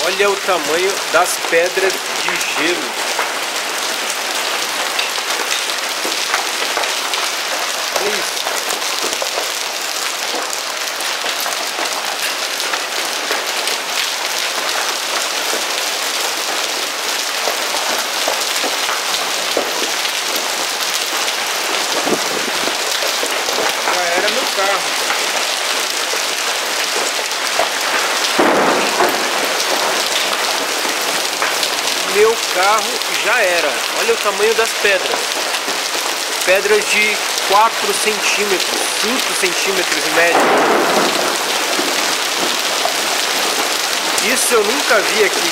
Olha o tamanho das pedras de gelo. Olha isso. Já era meu carro. Meu carro já era. Olha o tamanho das pedras. Pedras de 4 centímetros, 5 centímetros em média. Isso eu nunca vi aqui.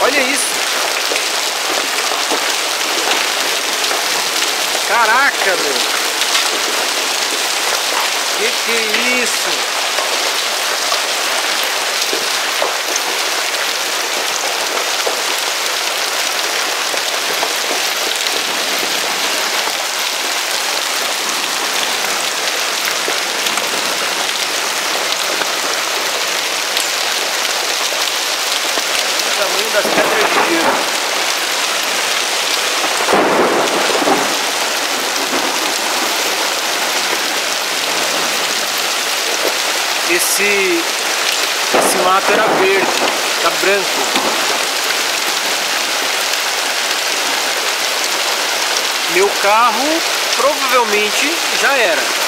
Olha isso. Caraca, meu. Que é isso? Das pedras de gelo. Esse mato era verde, tá branco. Meu carro provavelmente já era.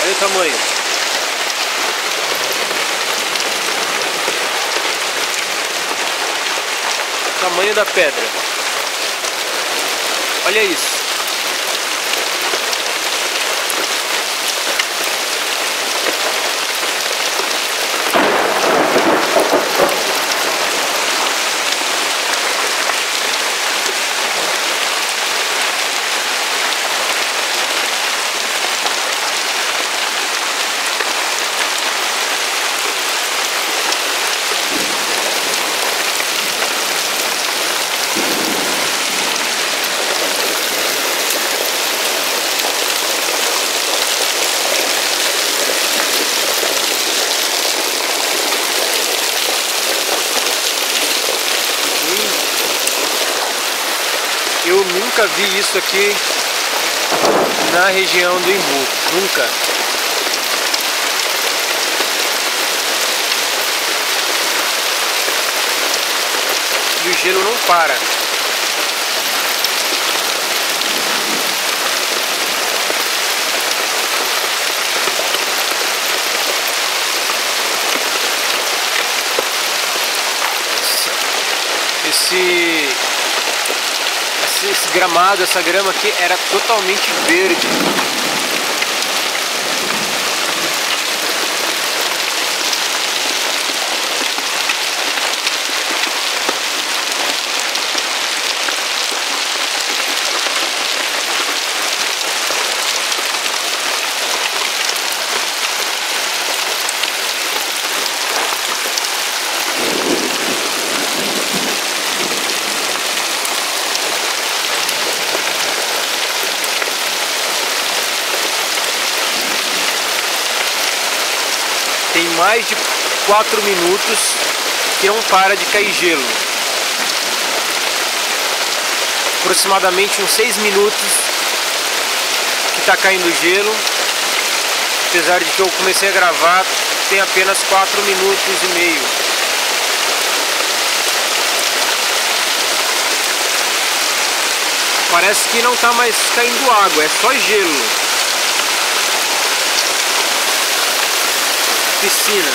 Olha o tamanho. O tamanho da pedra. Olha isso. Eu nunca vi isso aqui na região do Imbu, nunca. E o gelo não para. Esse gramado, essa grama aqui era totalmente verde. Tem mais de 4 minutos que não para de cair gelo. Aproximadamente uns 6 minutos que está caindo gelo. Apesar de que eu comecei a gravar, tem apenas 4 minutos e meio. Parece que não está mais caindo água, é só gelo. Piscina.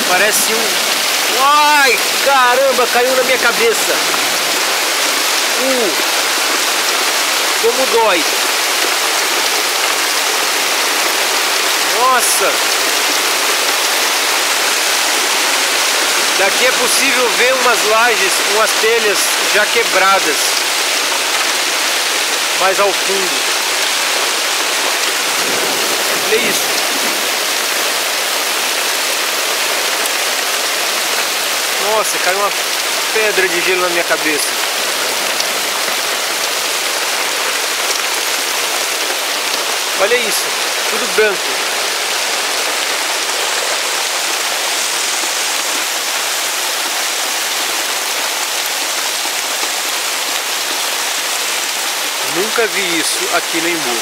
Parece um... Ai, caramba, caiu na minha cabeça. Como dói. Nossa! Daqui é possível ver umas lajes, umas telhas já quebradas mais ao fundo. Olha isso. Nossa, caiu uma pedra de gelo na minha cabeça. Olha isso, tudo branco. Nunca vi isso aqui no Embu.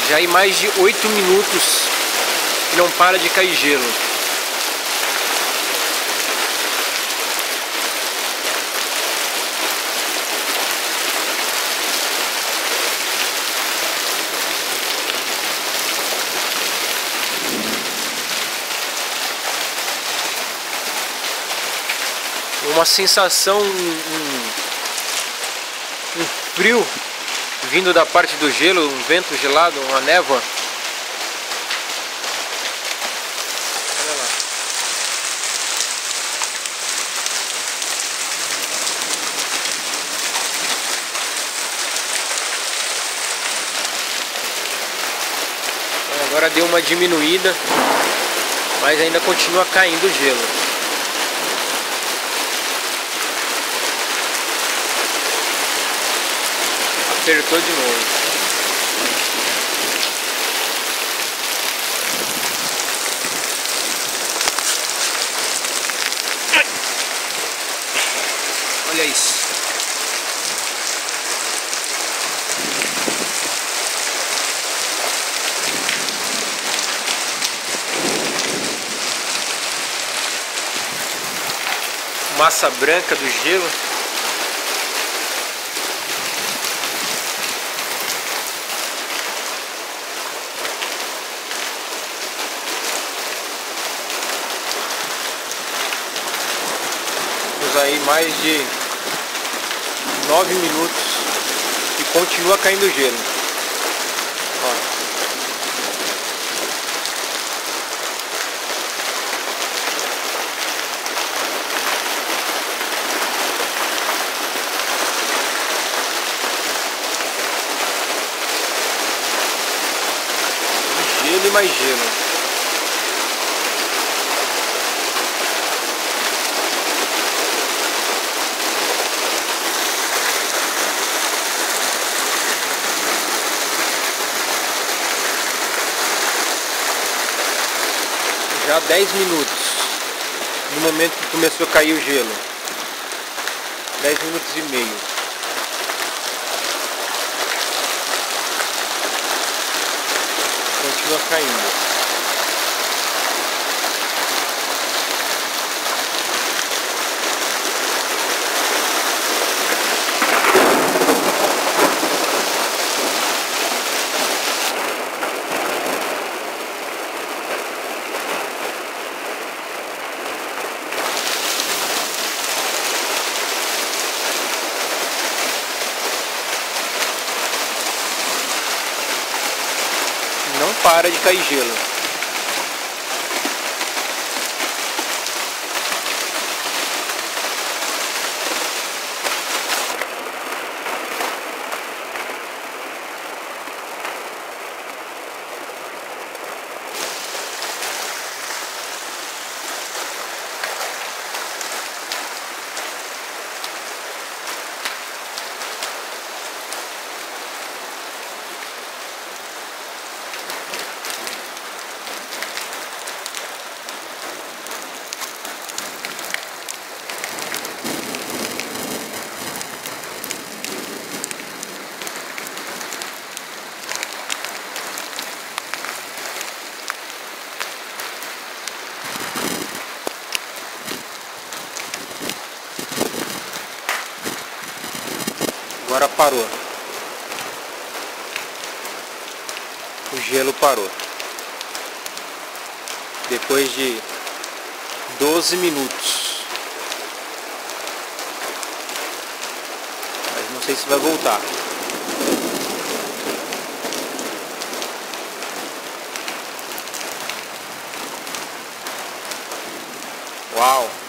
Já em mais de 8 minutos que não para de cair gelo. Uma sensação, um frio vindo da parte do gelo, um vento gelado, uma névoa. Olha lá. Agora deu uma diminuída, mas ainda continua caindo gelo. Apertou de novo. Olha isso. Massa branca do gelo. Aí mais de 9 minutos e continua caindo gelo. Ó. Gelo e mais gelo. Já 10 minutos no momento que começou a cair o gelo. 10 minutos e meio. Continua caindo. Não para de cair gelo. Agora parou. O gelo parou. Depois de 12 minutos. Mas não sei se vai voltar. Uau!